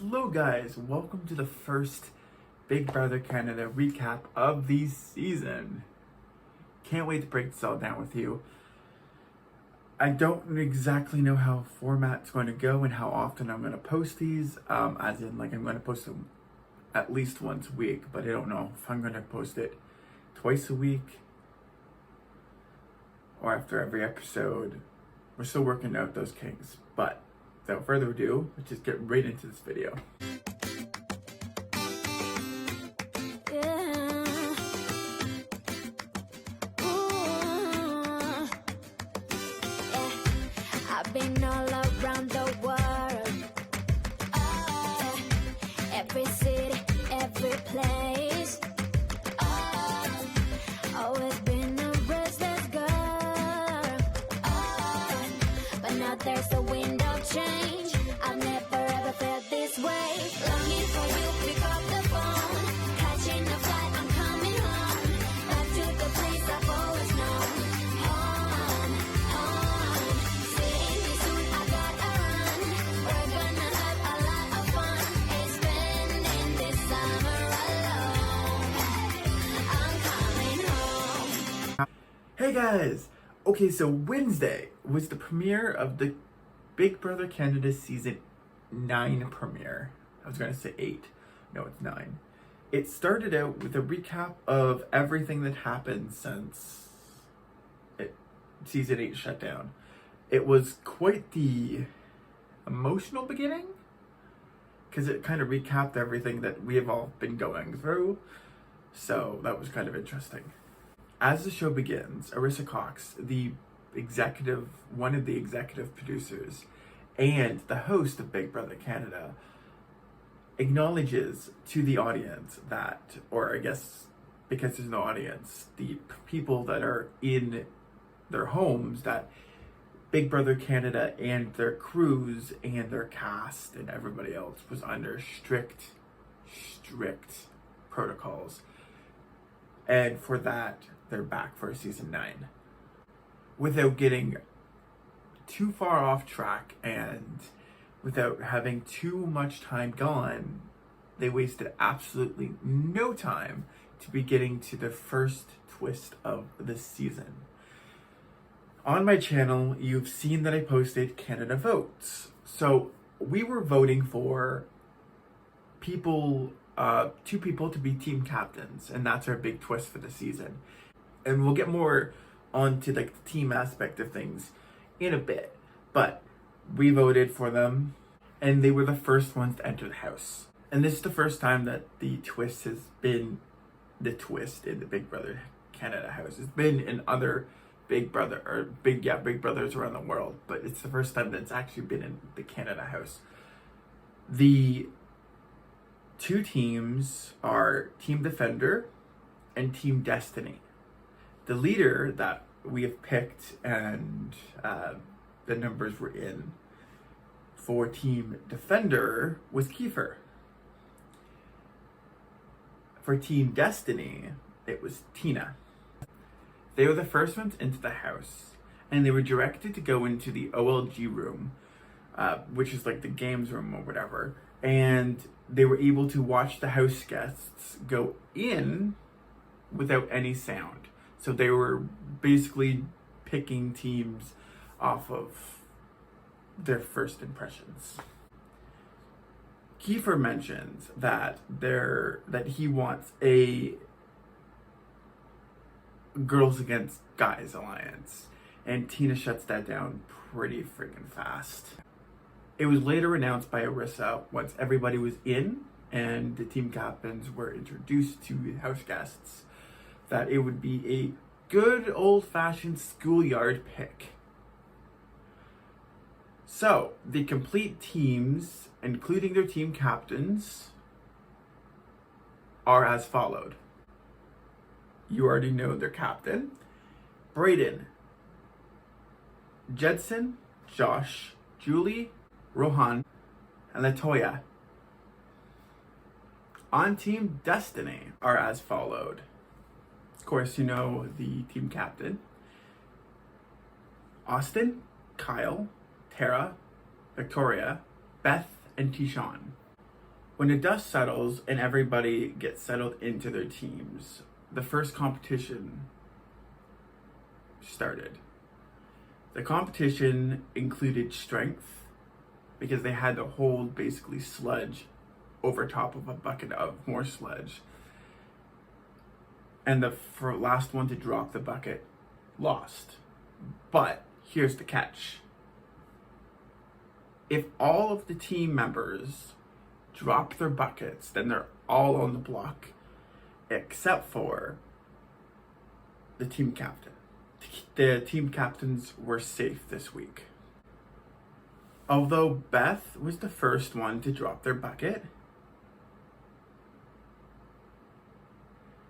Hello guys, welcome to the first Big Brother Canada recap of the season. Can't wait to break this all down with you. I don't exactly know how format's going to go and how often I'm going to post these, as in like I'm going to post them at least once a week, but I don't know if I'm going to post it twice a week or after every episode. We're still working out those kinks, but without further ado, let's just get right into this video. I've been all around the world, every city, every place. Always been a restless girl, but now there's a wind of change. I've never ever felt this way. Longing for you, pick up the phone, catching a flight, I'm coming home, back to the place I've always known. Home, seeing me soon, I gotta run. We're gonna have a lot of fun. Ain't spending this summer alone. I'm coming home. Hey guys! Okay, so Wednesday was the premiere of the Big Brother Canada Season 9 premiere. I was going to say 8. No, it's 9. It started out with a recap of everything that happened since Season 8 shut down. It was quite the emotional beginning, because it kind of recapped everything that we have all been going through. So that was kind of interesting. As the show begins, Arissa Cox, one of the executive producers and the host of Big Brother Canada, acknowledges to the audience that, or I guess because there's no audience, the people that are in their homes, that Big Brother Canada and their crews and their cast and everybody else was under strict protocols. And for that, they're back for season 9. Without getting too far off track and without having too much time gone, they wasted absolutely no time to be getting to the first twist of the season. On my channel, you've seen that I posted Canada Votes. So we were voting for two people to be team captains, and that's our big twist for the season. And we'll get more onto like the team aspect of things in a bit, but we voted for them and they were the first ones to enter the house. And this is the first time that the twist has been the twist in the Big Brother Canada house. It's been in other Big Brothers around the world, but it's the first time that it's actually been in the Canada house. The two teams are Team Defender and Team Destiny. The leader that we have picked and the numbers were in for Team Defender was Kiefer. For Team Destiny, it was Tina. They were the first ones into the house, and they were directed to go into the OLG room, which is like the games room or whatever, and they were able to watch the house guests go in without any sound. So they were basically picking teams off of their first impressions. Kiefer mentions that he wants a girls against guys alliance, and Tina shuts that down pretty freaking fast. It was later announced by Arissa, once everybody was in and the team captains were introduced to the house guests, that it would be a good old-fashioned schoolyard pick. So, the complete teams, including their team captains, are as followed. You already know their captain: Brayden, Jedson, Josh, Julie, Rohan, and Latoya. On Team Destiny are as followed. Of course, you know the team captain: Austin, Kyle, Tara, Victoria, Beth, and Tishon. When the dust settles and everybody gets settled into their teams, the first competition started. The competition included strength, because they had to hold basically sludge over top of a bucket of more sludge. And the last one to drop the bucket lost. But here's the catch. If all of the team members drop their buckets, then they're all on the block, except for the team captain. The team captains were safe this week. Although Beth was the first one to drop their bucket,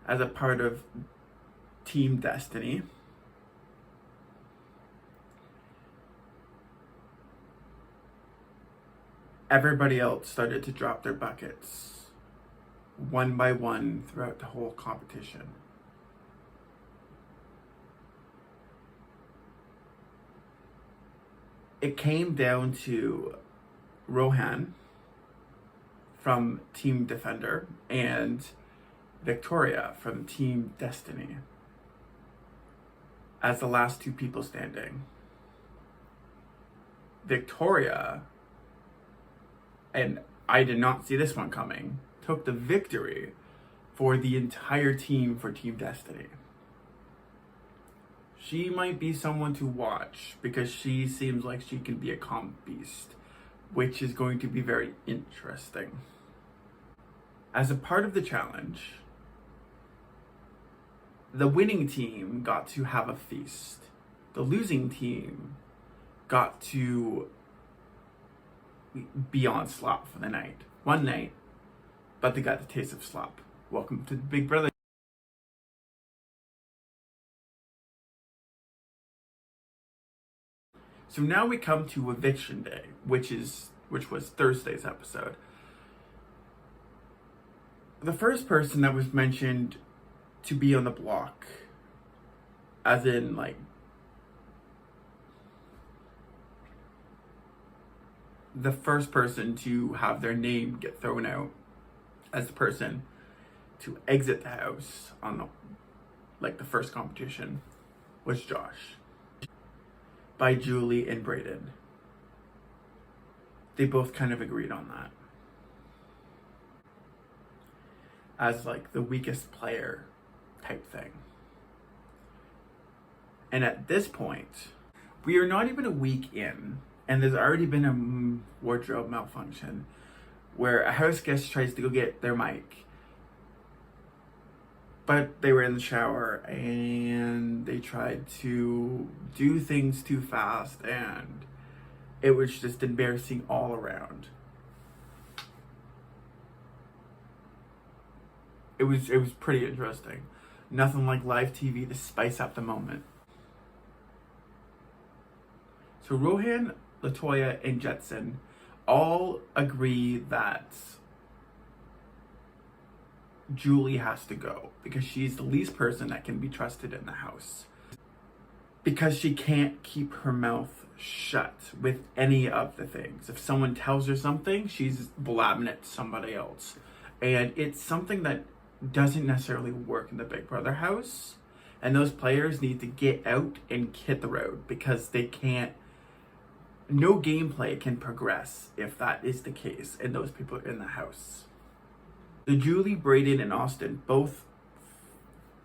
as a part of Team Destiny, everybody else started to drop their buckets one by one throughout the whole competition. It came down to Rohan from Team Defender and Victoria from Team Destiny as the last two people standing. Victoria, and I did not see this one coming, took the victory for the entire team for Team Destiny. She might be someone to watch because she seems like she can be a calm beast, which is going to be very interesting. As a part of the challenge, the winning team got to have a feast. The losing team got to be on slop for the night. One night, but they got the taste of slop. Welcome to the Big Brother. So now we come to eviction day, which was Thursday's episode. The first person that was mentioned to be on the block, as in like the first person to have their name get thrown out as the person to exit the house on the first competition, was Josh, by Julie and Brayden. They both kind of agreed on that as like the weakest player type thing. And at this point, we are not even a week in, and there's already been a wardrobe malfunction where a house guest tries to go get their mic, but they were in the shower and they tried to do things too fast, and it was just embarrassing all around. It was pretty interesting. Nothing like live TV to spice up the moment. So Rohan, Latoya, and Jetson all agree that Julie has to go because she's the least person that can be trusted in the house. Because she can't keep her mouth shut with any of the things. If someone tells her something, she's blabbing it to somebody else. And it's something that doesn't necessarily work in the Big Brother house. And those players need to get out and hit the road because they can't, no gameplay can progress if that is the case and those people are in the house. The Julie, Brayden, and Austin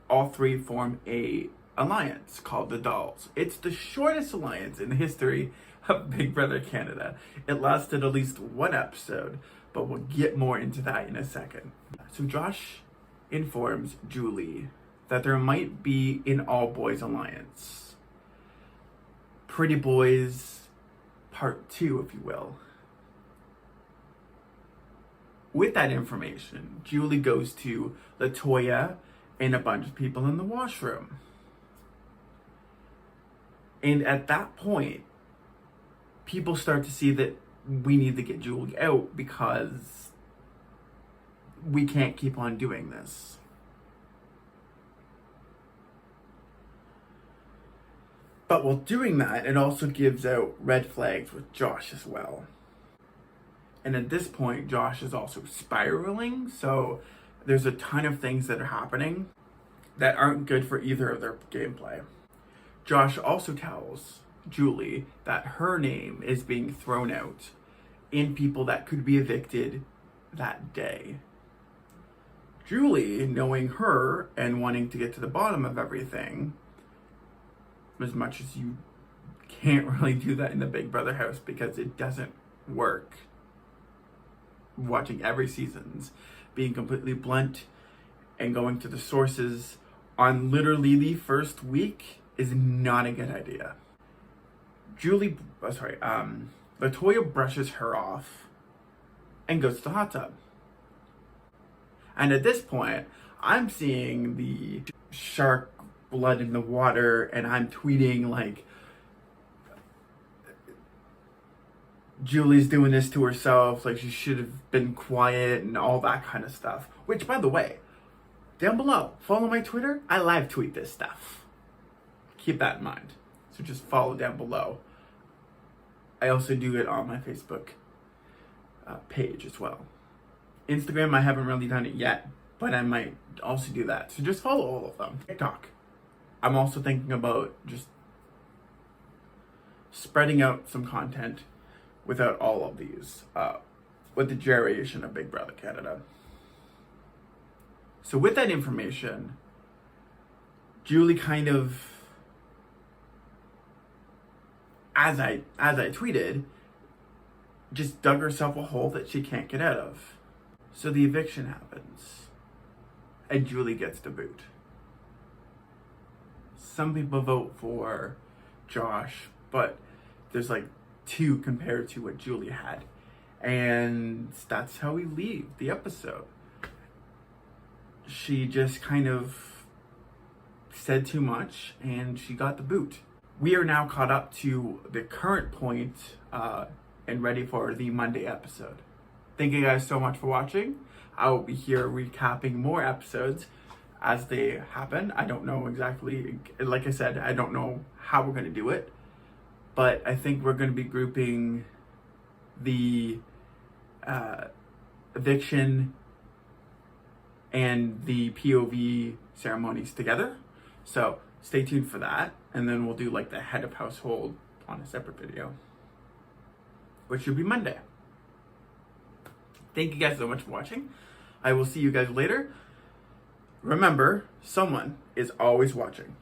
all three form a alliance called the Dolls. It's the shortest alliance in the history of Big Brother Canada. It lasted at least one episode, but we'll get more into that in a second. So Josh informs Julie that there might be an all-boys alliance. Pretty Boys Part 2, if you will. With that information, Julie goes to Latoya and a bunch of people in the washroom. And at that point, people start to see that we need to get Julie out because we can't keep on doing this. But while doing that, it also gives out red flags with Josh as well. And at this point, Josh is also spiraling. So there's a ton of things that are happening that aren't good for either of their gameplay. Josh also tells Julie that her name is being thrown out in people that could be evicted that day. Julie, knowing her and wanting to get to the bottom of everything, as much as you can't really do that in the Big Brother house because it doesn't work. Watching every season's, being completely blunt and going to the sources on literally the first week is not a good idea. Latoya brushes her off and goes to the hot tub. And at this point, I'm seeing the shark blood in the water, and I'm tweeting like, Julie's doing this to herself, like she should have been quiet and all that kind of stuff. Which, by the way, down below, follow my Twitter. I live tweet this stuff. Keep that in mind. So just follow down below. I also do it on my Facebook page as well. Instagram, I haven't really done it yet, but I might also do that. So just follow all of them. TikTok. I'm also thinking about just spreading out some content without all of these, with the generation of Big Brother Canada. So with that information, Julie kind of, as I tweeted, just dug herself a hole that she can't get out of. So the eviction happens, and Julie gets the boot. Some people vote for Josh, but there's like 2 compared to what Julie had. And that's how we leave the episode. She just kind of said too much, and she got the boot. We are now caught up to the current point and ready for the Monday episode. Thank you guys so much for watching. I will be here recapping more episodes as they happen. I don't know exactly, like I said, I don't know how we're going to do it, but I think we're going to be grouping the eviction and the POV ceremonies together. So stay tuned for that, and then we'll do like the head of household on a separate video, which should be Monday. Thank you guys so much for watching. I will see you guys later. Remember, someone is always watching.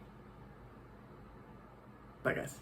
Bye guys.